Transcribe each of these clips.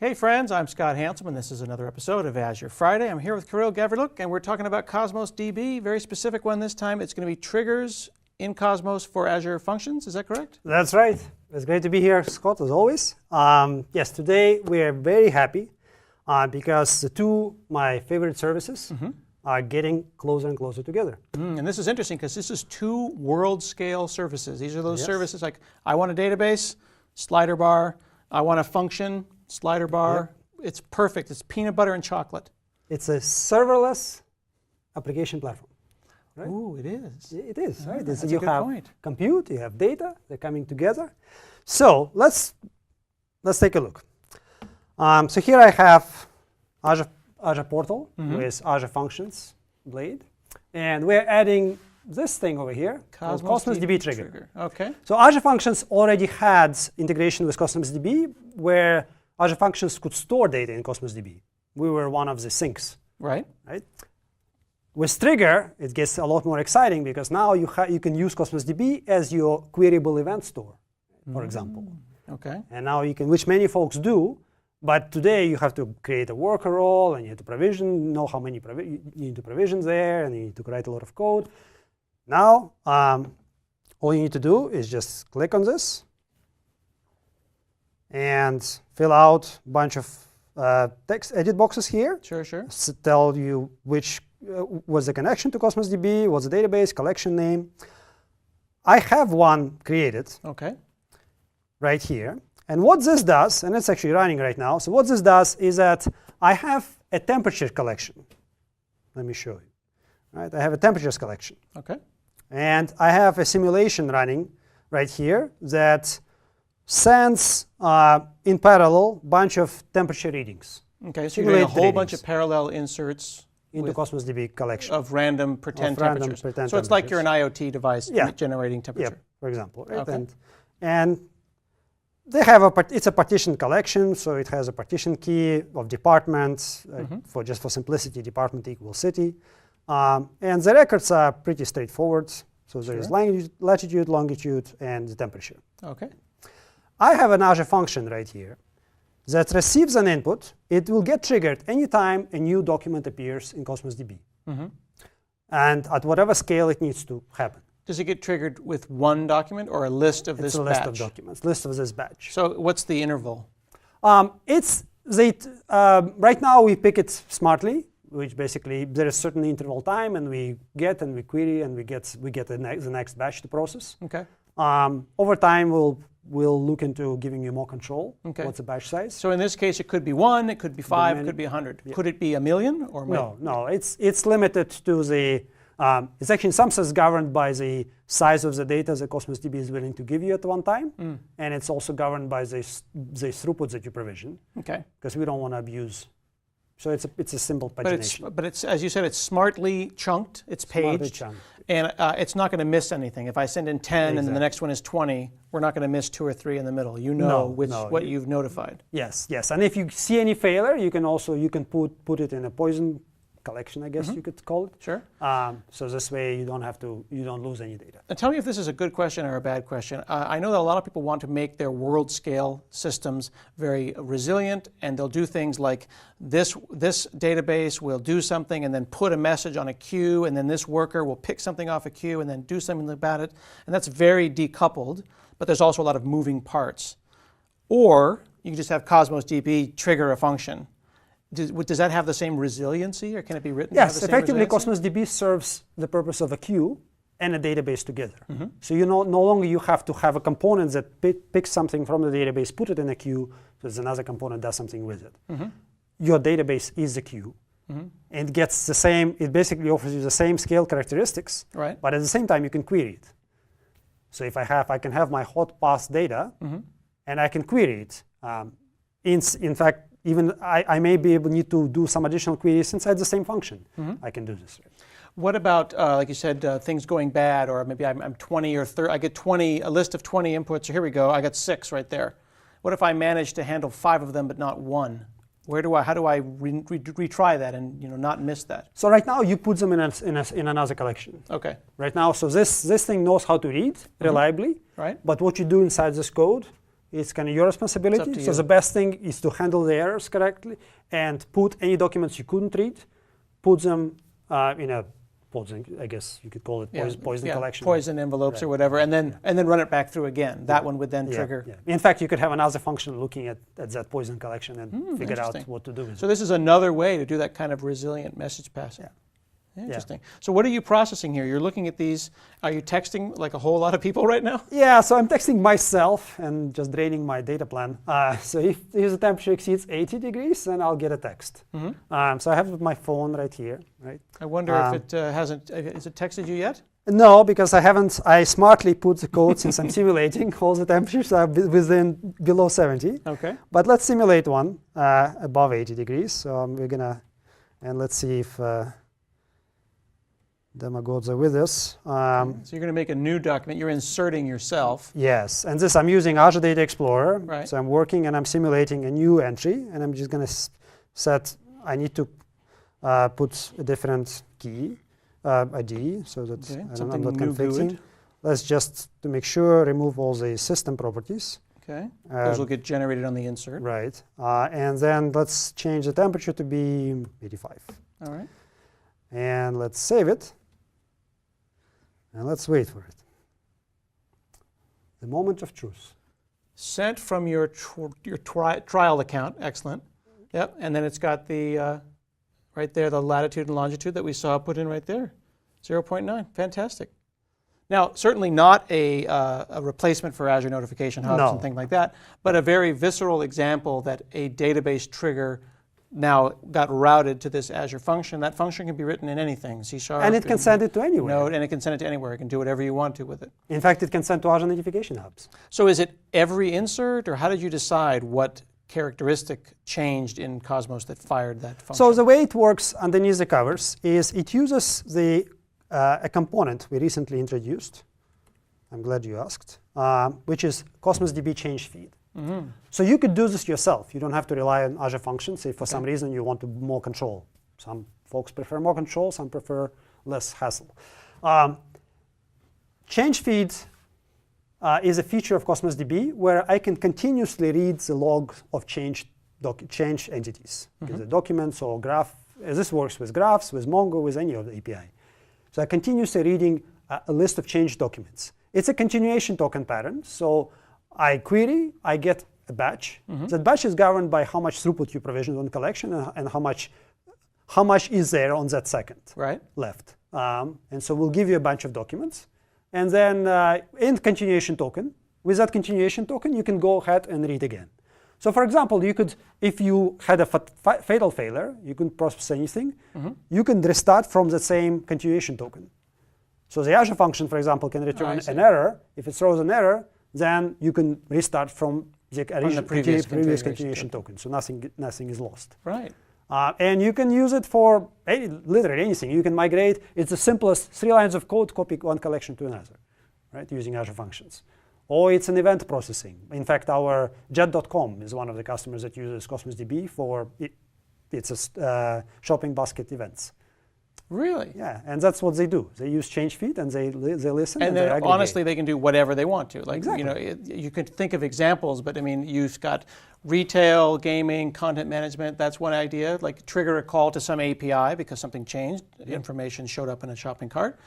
Hey friends, I'm Scott Hanselman, and this is another episode of Azure Friday. I'm here with Kirill Gavriluk, and we're talking about Cosmos DB, very specific one this time. It's going to be triggers in Cosmos for Azure Functions. Is that correct? That's right. It's great to be here, Scott, as always. Yes, today we are very happy because the two my favorite services are getting closer and closer together. And this is interesting because this is two world-scale services. These are those services like, I want a database, slider bar. I want a function, slider bar. It's perfect. It's peanut butter and chocolate. It's a serverless application platform. Right? Ooh, it is. It is, right? That's You a good have point. compute, you have data, they're coming together. So let's take a look. So here I have Azure Portal with Azure Functions Blade. And we're adding this thing over here, Cosmos DB trigger. Okay. So Azure Functions already had integration with Cosmos DB, where Azure Functions could store data in Cosmos DB. We were one of the sinks. Right. With Trigger, it gets a lot more exciting because now you can use Cosmos DB as your queryable event store, for example. Okay. And now you can, which many folks do, but today you have to create a worker role and you have to provision, know how many you need to provision there, and you need to write a lot of code. Now, all you need to do is just click on this and fill out a bunch of text edit boxes here. Sure. Tell you which was the connection to Cosmos DB, what's the database, collection name. I have one created right here. And what this does, and it's actually running right now, so what this does is that I have a temperature collection. Let me show you. I have a temperatures collection. And I have a simulation running right here that sends in parallel a bunch of temperature readings. Okay, so you're doing a whole bunch of parallel inserts into Cosmos DB collection of random pretend temperatures. So it's like you're an IoT device generating temperature. For example. Right? And they have it's a partition collection, so it has a partition key of departments. For simplicity, department equals city. And the records are pretty straightforward. So there is latitude, longitude, and the temperature. I have an Azure function right here that receives an input. It will get triggered anytime a new document appears in Cosmos DB. And at whatever scale it needs to happen. Does it get triggered with one document or a list of this batch? It's a list of documents, list of this batch. So what's the interval? Right now we pick it smartly, which basically there is certain interval time, and we get and we query and we get the next batch to process. Over time we'll look into giving you more control. What's the batch size? So in this case, it could be 1, it could be 5, it could be 100. Could it be 1,000,000 or more? No. It's limited to the. It's actually in some sense governed by the size of the data that Cosmos DB is willing to give you at one time, and it's also governed by the throughput that you provision. Because we don't want to abuse. So it's a simple pagination. But it's, as you said, it's smartly chunked. It's paged, and it's not going to miss anything. If I send in 10 and then the next one is 20, we're not going to miss 2 or 3 in the middle. You know what you've notified. Yes. And if you see any failure, you can put it in a poison collection, I guess you could call it. So this way you don't lose any data. And tell me if this is a good question or a bad question. I know that a lot of people want to make their world scale systems very resilient, and they'll do things like this database will do something and then put a message on a queue, and then this worker will pick something off a queue and then do something about it. And that's very decoupled, but there's also a lot of moving parts. Or you can just have Cosmos DB trigger a function. Does that have the same resiliency, or can it be written? Yes, effectively Cosmos DB serves the purpose of a queue and a database together. So no longer you have to have a component that picks something from the database, put it in a queue, so there's another component does something with it. Your database is the queue, and gets the same. It basically offers you the same scale characteristics, but at the same time you can query it. So if I can have my hot path data, and I can query it. In fact, even I may need to do some additional queries inside the same function. I can do this. What about, like you said, things going bad, or maybe I'm 20 or 30, I get a list of 20 inputs. So here we go, I got 6 right there. What if I manage to handle 5 of them but not 1? How do I retry that and not miss that? So right now you put them in another collection. Right now, so this thing knows how to read reliably. But what you do inside this code It's kind of your responsibility. to So you. the best thing is to handle the errors correctly and put any documents you couldn't read, put them in a poison, I guess you could call it poison collection. Poison envelopes or whatever, and then run it back through again. That one would then trigger. Yeah. In fact, you could have another function looking at that poison collection and figure out what to do with it. So this is another way to do that kind of resilient message passing. Interesting. So what are you processing here? You're looking at these. Are you texting like a whole lot of people right now? Yeah, so I'm texting myself and just draining my data plan. So if the temperature exceeds 80 degrees, then I'll get a text. So I have my phone right here, right? I wonder if it has it texted you yet? No, because I haven't. I smartly put the code since I'm simulating all the temperatures are below 70. Okay. But let's simulate one above 80 degrees. So we're gonna, and let's see if demagogues are with us. So you're going to make a new document. You're inserting yourself. Yes, and this I'm using Azure Data Explorer. Right. So I'm working and I'm simulating a new entry, and I'm just going to set. I need to put a different key ID so that I'm not conflicting. Let's just to make sure remove all the system properties. Okay. Those will get generated on the insert. Right. And then let's change the temperature to be 85. All right. And let's save it. And let's wait for it. The moment of truth. Sent from your trial account. Excellent. Yep. And then it's got the right there, the latitude and longitude that we saw put in right there. 0.9. Fantastic. Now, certainly not a replacement for Azure Notification Hubs and things like that, but a very visceral example that a database trigger now got routed to this Azure function. That function can be written in anything, C#. And it can send it to anywhere. Node, and it can send it to anywhere. It can do whatever you want to with it. In fact, it can send to Azure Notification Hubs. So is it every insert, or how did you decide what characteristic changed in Cosmos that fired that function? So the way it works underneath the covers is it uses a component we recently introduced. I'm glad you asked, which is Cosmos DB change feed. So you could do this yourself. You don't have to rely on Azure functions if for some reason you want more control. Some folks prefer more control, some prefer less hassle. Change feed is a feature of Cosmos DB where I can continuously read the log of change entities, the documents or graph. This works with graphs, with Mongo, with any of the API. So I'm continuously reading a list of change documents. It's a continuation token pattern. So I query, I get a batch. That batch is governed by how much throughput you provisioned on collection and how much is there on that second left. And so we'll give you a bunch of documents. And then in continuation token, with that continuation token, you can go ahead and read again. So for example, you could, if you had a fatal failure, you couldn't process anything, you can restart from the same continuation token. So the Azure function, for example, can return an error. If it throws an error, then you can restart from the previous continuation token. So nothing is lost. Right. And you can use it for literally anything. You can migrate. It's the simplest 3 lines of code, copy one collection to another, right, using Azure functions. Or it's an event processing. In fact, our jet.com is one of the customers that uses Cosmos DB for its shopping basket events. Really? Yeah, and that's what they do. They use change feed and they listen. And then honestly, they can do whatever they want to. Like exactly. You could think of examples, but I mean, you've got retail, gaming, content management. That's one idea. Like trigger a call to some API because something changed. Information showed up in a shopping cart.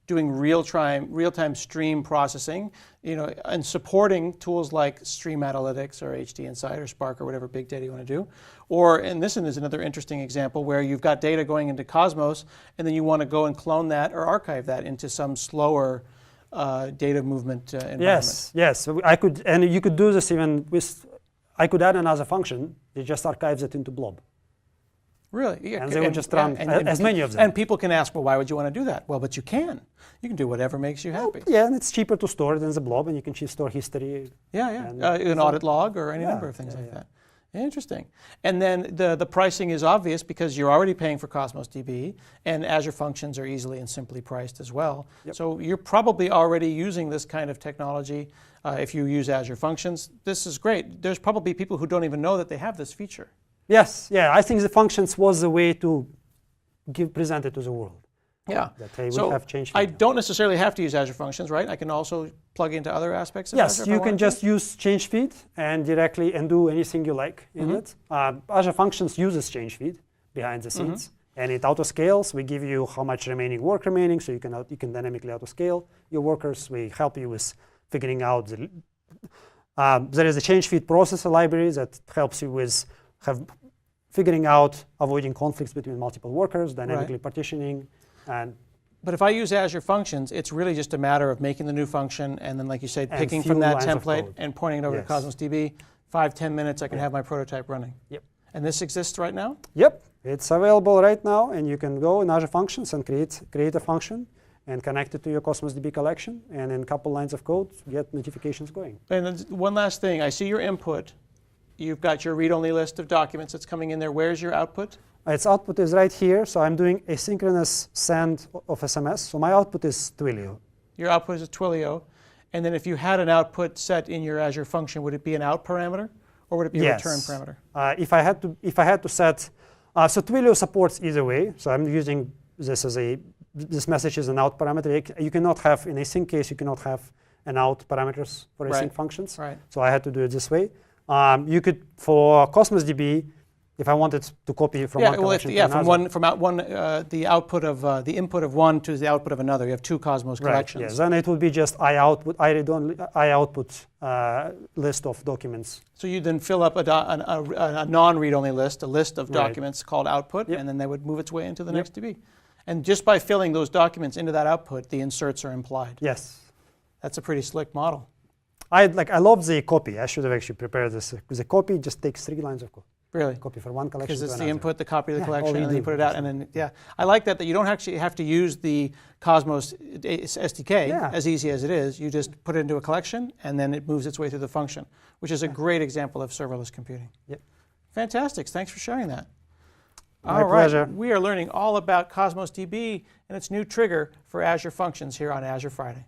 Doing real-time stream processing, and supporting tools like Stream Analytics or HD Insight or Spark or whatever big data you want to do. And this is another interesting example where you've got data going into Cosmos, and then you want to go and clone that or archive that into some slower data movement environment. Yes. So I could, and you could do this even with. I could add another function. It just archives it into blob. Really? Yeah. And they would just run as many of them. And people can ask, well, why would you want to do that? Well, but you can. You can do whatever makes you happy. Yeah, and it's cheaper to store than the blob, and you can store history. An audit log or any number of things like that. Interesting. And then the pricing is obvious because you're already paying for Cosmos DB, and Azure functions are easily and simply priced as well. So you're probably already using this kind of technology. If you use Azure functions, this is great. There's probably people who don't even know that they have this feature. Yes, I think the functions was the way to present it to the world. Yeah. That hey, we So have change I feed. don't necessarily have to use Azure Functions, right? I can also plug into other aspects of Yes, Azure. you can just use change feed and directly and do anything you like in it. Azure Functions uses change feed behind the scenes, and it auto scales. We give you how much remaining work remaining, so you can dynamically auto scale your workers. We help you with figuring out the. There is a change feed processor library that helps you with figuring out avoiding conflicts between multiple workers, dynamically partitioning, and. But if I use Azure Functions, it's really just a matter of making the new function and then, like you said, picking from few that lines of template code. and pointing it over to Yes. Cosmos DB. 5-10 minutes, I can have my prototype running. Yep. And this exists right now? Yep, it's available right now, and you can go in Azure Functions and create a function and connect it to your Cosmos DB collection, and in a couple lines of code, get notifications going. And then one last thing, I see your input. You've got your read-only list of documents that's coming in there. Where's your output? Its output is right here, so I'm doing asynchronous send of SMS. So my output is Twilio. Your output is a Twilio. And then if you had an output set in your Azure function, would it be an out parameter or would it be a return parameter? If I had to set, so Twilio supports either way. So I'm using this as this message is an out parameter. You cannot have, in async case, you cannot have an out parameters for async functions. Right. So I had to do it this way. You could, for Cosmos DB, if I wanted to copy from one collection to another. The output of the input of one to the output of another. You have two Cosmos collections. Yes, then it would be just I output list of documents. So you then fill up a non-read-only list, a list of documents called output, and then they would move its way into the next DB. And just by filling those documents into that output, the inserts are implied. Yes. That's a pretty slick model. I love the copy. I should have actually prepared this. The copy just takes 3 lines of code. Really? Copy for one collection Because it's to the input, the copy of the collection, all and then you put it out. And then, I like that you don't actually have to use the Cosmos SDK, as easy as it is. You just put it into a collection, and then it moves its way through the function, which is a great example of serverless computing. Yep. Fantastic. Thanks for sharing that. My pleasure. We are learning all about Cosmos DB and its new trigger for Azure Functions here on Azure Friday.